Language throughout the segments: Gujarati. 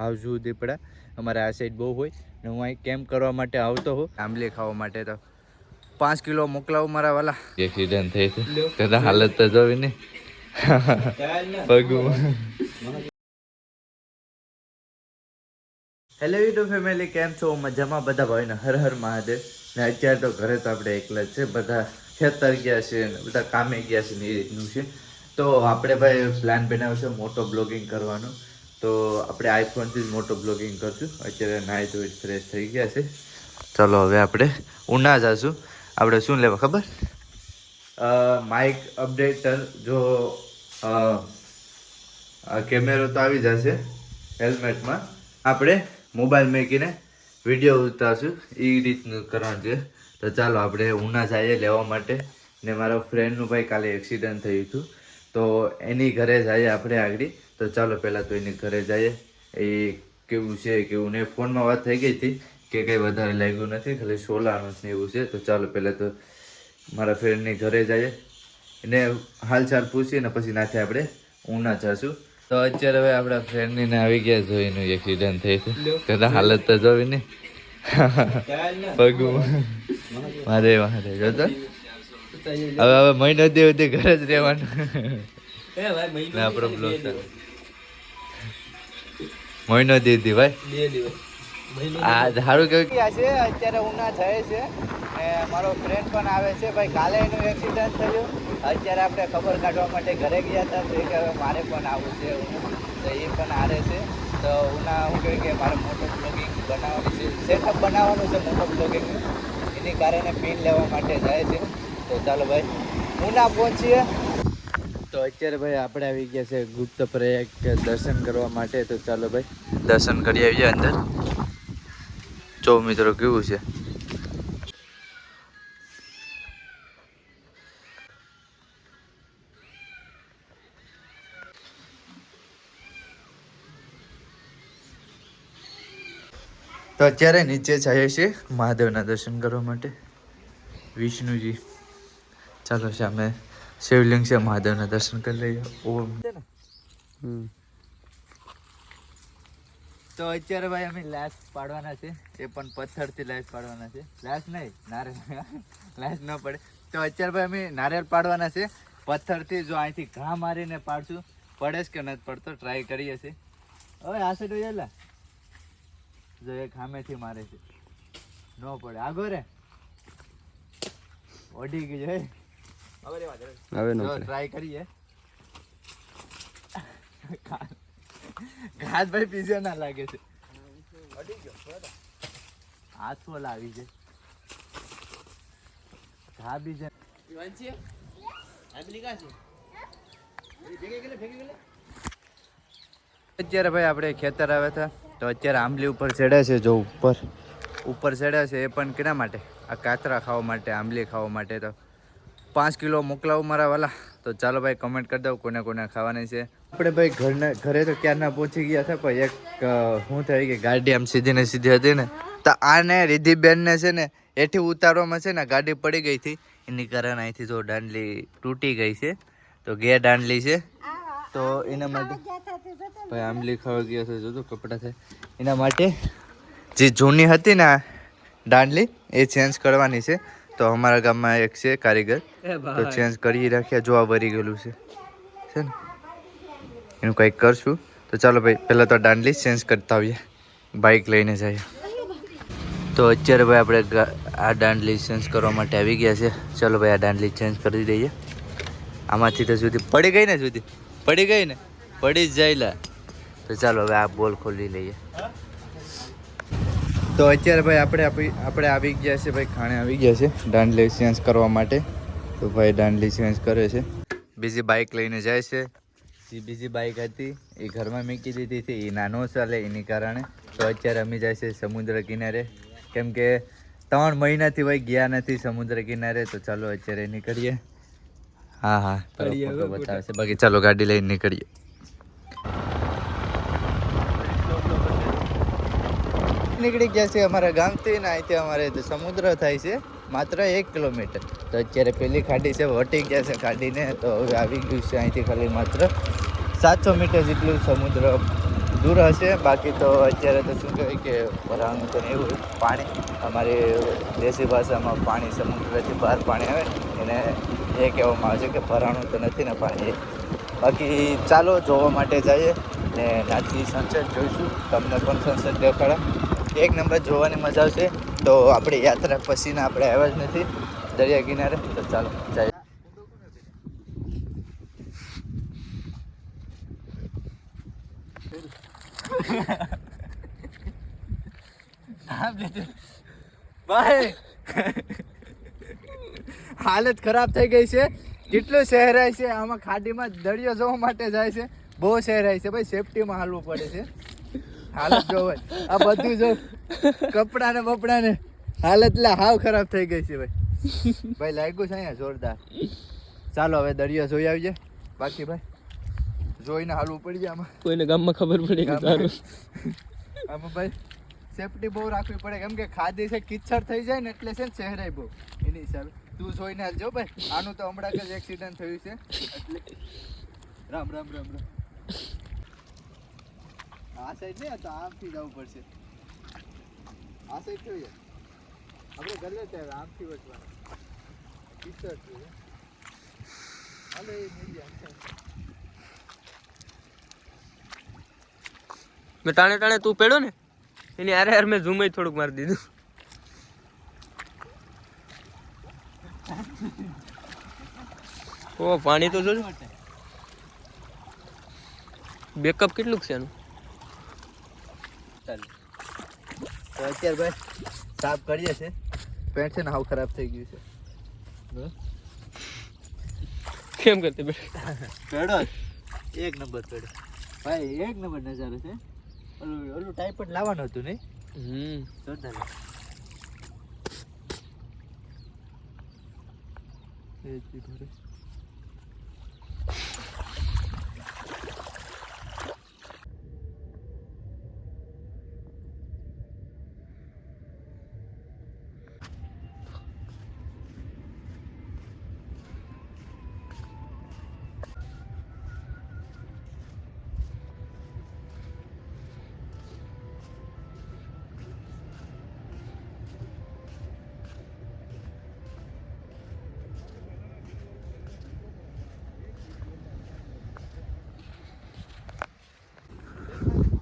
આવજુ દીપડા અમારે આ સાઈડ બહુ હોય ને હું અહીં કેમ્પ કરવા માટે આવતો હોઉં આંબલી ખાવા માટે તો 5 કિલો મોકલાવું મારા વાલા એક્સિડન્ટ થઈ તો હાલત તો જોવી ને પગું હેલો યુટ્યુબ ફેમિલી કેમ છો મજામાં બધા ભાઈને હર હર મહાદેવ ને અત્યારે તો ઘરે તો આપણે એકલા જ છે બધા ખેતર ગયા છે ને બધા કામે ગયા છે ને એ રીતનું છે તો આપણે ભાઈ પ્લાન બનાવ્યો છે મોટો બ્લોગિંગ કરવાનો તો આપણે આઈફોનથી જ મોટો બ્લોગિંગ કરશું અત્યારે નાહી ધોઈ ફ્રેશ થઈ ગયા છે ચલો હવે આપણે ઉના જશું આપણે શું લેવા ખબર માઇક અપડેટર જો કેમેરો તો આવી જશે હેલ્મેટમાં આપણે મોબાઈલ મૂકીને વિડીયો ઉતારશું એ રીતનું કરવાનું છે તો ચાલો આપણે ઉના જઈએ લેવા માટે ને મારા ફ્રેન્ડનું ભાઈ કાલે એક્સિડન્ટ થયું હતું તો એની ઘરે જઈએ આપણે આગળ તો ચાલો પહેલાં તો એની ઘરે જઈએ એ કેવું છે કેવું નહીં ફોનમાં વાત થઈ ગઈ હતી કે કંઈ વધારે લાગ્યું નથી ખાલી સોલાનું ને એવું છે તો ચાલો પહેલાં તો મારા ફ્રેન્ડની ઘરે જઈએ એને હાલચાલ પૂછીને પછી નાખે આપણે ઉના જશું તો અત્યારે હવે આપણા ફ્રેન્ડની ને આવી ગયા જો એનું એક્સિડન્ટ થઈ હતું તો હાલત તો જોવી ને પગું મારે જોતો હવે મહિનો સુધી ઘરે જ રહેવાનું આપણો બ્લોગ મહિનો દીધી ભાઈ આ સારું કેવું છે અત્યારે ઉના જાય છે ને મારો ફ્રેન્ડ પણ આવે છે ભાઈ કાલે એનું એક્સિડન્ટ થયું અત્યારે આપણે ખબર કાઢવા માટે ઘરે ગયા હતા તો કે હવે મારે પણ આવવું છે તો એ પણ હારે છે તો ઉના હું કહે કે મારે મોટો બ્લોગિંગ બનાવવાની છે સેટઅપ બનાવવાનું છે મોટો બ્લોગિંગનું એની કારણે પિન લેવા માટે જાય છે તો ચાલો ભાઈ ઉના પહોંચીએ તો અત્યારે ભાઈ આપણે આવી ગયા છે ગુપ્ત પ્રયાગ દર્શન કરવા માટે તો ચાલો ભાઈ દર્શન કરી આવીએ અંદર જો મિત્રો કેવું છે તો અત્યારે નીચે જઈએ છીએ મહાદેવના દર્શન કરવા માટે વિષ્ણુજી ચાલો સામે શિવલિંગ છે મહાદેવના દર્શન કરી લઈએ ઓમ તો અત્યારે ભાઈ અમે લાશ પાડવાના છે એ પણ પથ્થરથી લાશ પાડવાના છે લાશ નહીં નારિયેળ લાશ ન પડે તો અત્યારે ભાઈ અમે નારિયેળ પાડવાના છે પથ્થરથી જો અહીંથી ઘા મારીને પાડશું પડે જ કે નથી પડતો ટ્રાય કરીએ છીએ હવે આ સાઈડ જોયેલા જો એક સામેથી મારે છે ન પડે આગો રે ઓડી ગઈ હવે ટ્રાય કરીએ ઘાસ ભાઈ પીઝા ના લાગે છે હાથ ફોલ આવી છે ઘા બીજા અત્યારે ભાઈ આપણે ખેતર આવ્યા હતા તો અત્યારે આંબલી ઉપર ચડ્યા છે જો ઉપર ચડ્યા છે એ પણ કેના માટે આ કાતરા ખાવા માટે આંબલી ખાવા માટે તો 5 કિલો મોકલાવું મારા વાલા તો ચાલો ભાઈ કમેન્ટ કરી દો કોને કોને ખાવાની છે આપણે ભાઈ ઘરે તો ક્યારના પહોંચી ગયા હતા પણ એક શું થઈ કે ગાડી આમ સીધી ને સીધી હતી ને તો આને રિદ્ધિબેનને છે ને એથી ઉતારવામાં છે ને ગાડી પડી ગઈ હતી એની કારણે અહીંથી જો દાંડલી તૂટી ગઈ છે તો ગે દાંડલી છે તો એના માટે ભાઈ આંબલી ખાવા ગયા છે જો કપડાં થાય એના માટે જે જૂની હતી ને દાંડલી એ ચેન્જ કરવાની છે તો અમારા ગામમાં એક છે કારીગર તો ચેન્જ કરી રાખ્યા જોવા ભરી ગયેલું છે ને એનું કંઈક કરશું તો ચાલો ભાઈ પહેલાં તો દાંડલી ચેન્જ કરતા આવીએ બાઇક લઈને જઈએ તો અત્યારે ભાઈ આપણે આ દાંડલી ચેન્જ કરવા માટે આવી ગયા છે ચાલો ભાઈ આ દાંડલી ચેન્જ કરી દઈએ આમાંથી તો સુધી પડી ગઈ ને પડી જ જાયલા તો ચાલો હવે આ બોલ ખોલી લઈએ તો અત્યારે ભાઈ આપણે આવી ગયા છે ભાઈ ખાણે આવી ગયા છે દાંડલી ચેન્જ કરવા માટે તો ભાઈ દાંડલી ચેન્જ કરે છે બીજી બાઇક લઈને જાય છે જે બીજી બાઇક હતી એ ઘરમાં મૂકી દીધી હતી એ નાનો ચાલે એની કારણે તો અત્યારે અમે જાય છે સમુદ્ર કિનારે કેમ કે 3 મહિનાથી ભાઈ ગયા નથી સમુદ્ર કિનારે તો ચાલો અત્યારે નીકળીએ હા ફોટો બતાવે છે બાકી ચાલો ગાડી લઈને નીકળીએ નીકળી ગયા છે અમારા ગામથી ને અહીંથી અમારે સમુદ્ર થાય છે માત્ર 1 કિલોમીટર તો અત્યારે પેલી ખાડી છે વટી ગયા છે ખાડીને તો હવે આવી ગયું છે અહીંથી ખાલી માત્ર 700 મીટર જેટલું સમુદ્ર દૂર હશે. બાકી તો અત્યારે તો શું કહેવાય કે ભરાવાનું તો નહીં હોય પાણી. અમારી દેશી ભાષામાં પાણી સમુદ્રથી બહાર પાણી આવે એને એ કહેવામાં આવે છે કે ભરાણું તો નથી ને પાણી. બાકી ચાલો જોવા માટે જઈએ ને નાચી સનસેટ જોઈશું. તમને પણ સનસેટ દેખાડા. એક નંબર જોવાની મજા આવશે. તો આપણી યાત્રા પછીના આપણે આવ્યા જ નથી દરિયા કિનારે. તો ચાલો જઈએ. ભાઈ હાલત ખરાબ થઈ ગઈ છે. કેટલું શહેરાય છે આમાં. ખાડીમાં દરિયો જોવા માટે જાય છે. બહુ શહેરાય છે ભાઈ. સેફટીમાં હાલવું પડે છે. હાલત જો ભાઈ આ બધું જો કપડા ને બપડા ને હાલત એટલે હાવ ખરાબ થઈ ગઈ છે ભાઈ. ભાઈ લાગ્યું છે અહીંયા જોરદાર. ચાલો હવે દરિયો જોઈ આવજે. બાકી ભાઈ જોઈને હાલવું પડી જાય આમાં. કોઈને ગામમાં ખબર પડે કે આમાં ભાઈ સેફટી બહુ રાખવી પડે. કેમ કે ખાધી છે કિચડ થઈ જાય ને એટલે છે ને શહેરાય બહુ. એની હિસાબે તું જોઈને હાલજો ભાઈ. આનું તો હમણાં જ એક્સિડન્ટ થયું છે એટલે રામ રામ રામ રામ. આ સાઈડ ને તો આમથી જવું પડશે. આ સાઈડ જોઈએ આપણે ગલે ત્યાં આમથી વચવાનું કિચડ છે. હાલે એ નહીં મેં ટાણે ટાણે તું પેડો ને એની આરે યાર મેં ઝૂમ થોડુંક મારી દીધું. ઓ પાણી તો જોજો. બેકઅપ કેટલું છે એનું? ચાલો તો અત્યારે ભાઈ સાફ કરીએ છે. પેન્ટ છે ને હાવ ખરાબ થઈ ગયું છે. કેમ કરતી બેટા? પેડો એક નંબર પેડો ભાઈ. એક નંબર નજારો છે. ઓલું ટાઈપડ લાવવાનું હતું નહીં? જોરદાર.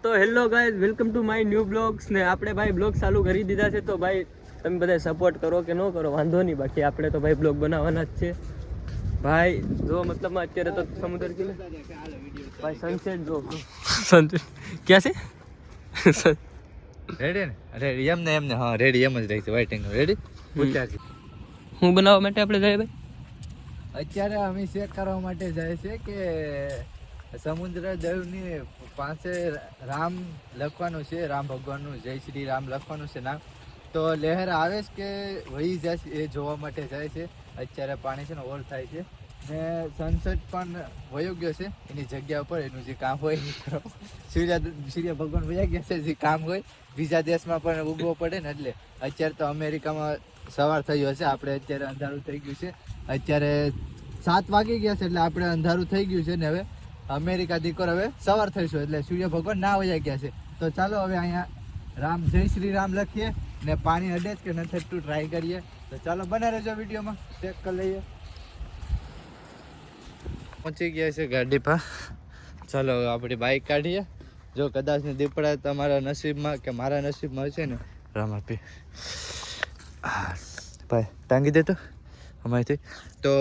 તો hello guys, welcome to my new blogs. ને આપણે ભાઈ બ્લોગ ચાલુ કરી દીધા છે. તો ભાઈ તમે બધા સપોર્ટ કરો કે ન કરો વાંધો નહીં. બાકી આપણે તો ભાઈ બ્લોગ બનાવવાના જ છે ભાઈ. જો મતલબમાં અત્યારે તો સમુદ્ર કિનારે ભાઈ સનસેટ જો. સનસેટ ક્યાં છે? રેડી ને? રેડી એમને એમને. હા રેડી એમ જ રહી છે. વાઇટિંગ રેડી. હું બનાવવા માટે આપણે જાય ભાઈ. અત્યારે અમે ચેક કરવા માટે જાય છે કે સમુદ્ર દેવની પાસે રામ લખવાનું છે. રામ ભગવાનનું જય શ્રી રામ લખવાનું છે નામ. તો લહેર આવે છે કે વહી જાય એ જોવા માટે જાય છે. અત્યારે પાણી છે ને ઓવર થાય છે ને સનસેટ પણ વયો ગયો છે એની જગ્યા ઉપર. એનું જે કામ હોય સૂર્ય ભગવાન વયા ગયા છે. જે કામ હોય બીજા દેશમાં પણ ઉગવો પડે ને એટલે અત્યારે તો અમેરિકામાં સવાર થયો હશે. આપણે અત્યારે અંધારું થઈ ગયું છે. અત્યારે 7 વાગી ગયા છે એટલે આપણે અંધારું થઈ ગયું છે ને હવે અમેરિકા દીકર હવે સવાર થઈશું એટલે સૂર્ય ભગવાન ના વયા ગયા છે. તો ચાલો હવે અહીંયા રામ જય શ્રી રામ લખીએ ને પાણી અડે કે નથી એટલું ટ્રાય કરીએ. તો ચાલો બને રહેજો વિડીયોમાં. ચેક કરી લઈએ. પહોંચી ગયા છે ગાડી પર. ચાલો આપણી બાઇક કાઢીએ. જો કદાચ ને દીપડા તમારા નસીબમાં કે મારા નસીબમાં હશે ને રામ આપી ભાઈ ટાંગી દેતો અમારીથી. તો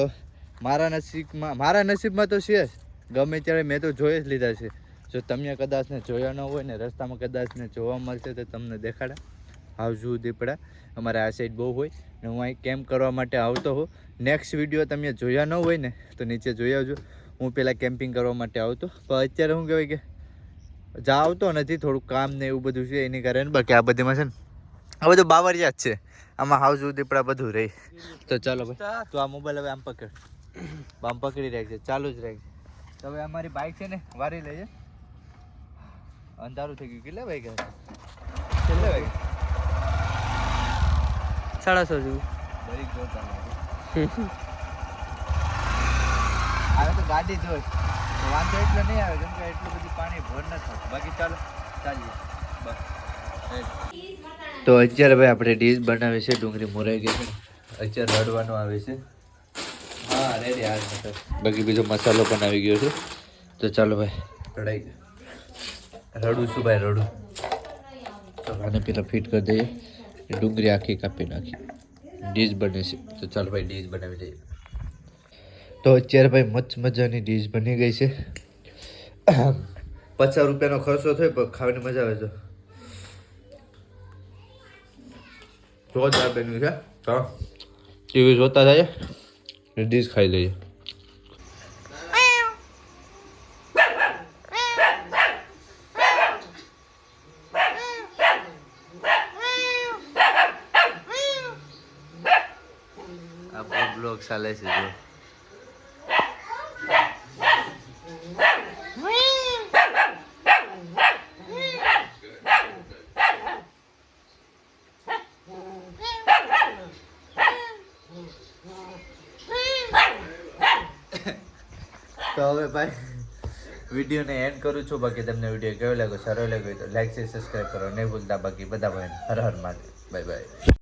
મારા નસીબમાં તો છે જ. ગમે ત્યારે મેં તો જોઈ જ લીધા છે. જો તમને કદાચ ને જોયા ન હોય ને રસ્તામાં કદાચ ને જોવા મળશે તો તમને દેખાડા. આવજો દીપડા. અમારે આ સાઈડ બહુ હોય ને હું અહીં કેમ્પ કરવા માટે આવતો હોઉં. નેક્સ્ટ વિડીયો તમે જોયા ન હોય ને તો નીચે જોઈ આવજો. હું પહેલાં કેમ્પિંગ કરવા માટે આવતો પણ અત્યારે શું કહેવાય કે આવતો નથી. થોડુંક કામ ને એવું બધું છે એની કારણે. બાકી આ બધીમાં છે ને આ બધું બાવરિયા જ છે. આમાં હાવજુ દીપડા બધું રહી. તો ચાલો ભાઈ તો આ મોબાઈલ હવે આમ પકડ. આમ પકડી રાખજે. ચાલુ જ રાખજે. તો હવે અમારી બાઇક છે ને વારી લઈએ. અંધારું થઈ ગયું. કેટલા વાગ્યા? કેટલા વાગ્યા? 6:30 જેવું. દરેક જોતા લાગે. હવે તો ગાડી જોઈ તો વાંધો એટલે નહીં આવે કેમ કે એટલું બધું પાણી ભર નથી થતું. બાકી ચાલો ચાલીએ બસ. તો અત્યારે ભાઈ આપણે ડીશ બનાવી છે, ડુંગળી મોરાઈ ગઈ છે, અત્યારે રડવાનું આવે છે. હા રેડી હાલ મતલબ બાકી બીજો મસાલો પણ આવી ગયો છે. તો ચાલો ભાઈ રડાઈ ગયો. રડું છું ભાઈ રડું. તો આને પેલા ફિટ કરી દઈએ. ડુંગળી આખી કાપી નાખી ડીશ બને છે. તો ચાલો ભાઈ ડીશ બનાવી દઈએ. તો અત્યારે ભાઈ મસ્ત મજાની ડીશ બની ગઈ છે. 50 રૂપિયાનો ખર્ચો થયો પણ ખાવાની મજા આવે છે. જોરદાર બન્યું છે. હા ટીવી જોતા જાય ડીશ ખાઈ લઈએ. આપણો બ્લોગ ચાલે છે જો. તો હવે ભાઈ વિડીયોને એન્ડ કરું છું. બાકી તમને વિડીયો કેવો લાગ્યો, સારો લાગ્યો તો લાઈક છે, સબસ્ક્રાઈબ કરો નહીં ભૂલતા. બાકી બધા ભાઈ હર હર મહાદેવ. Bye by.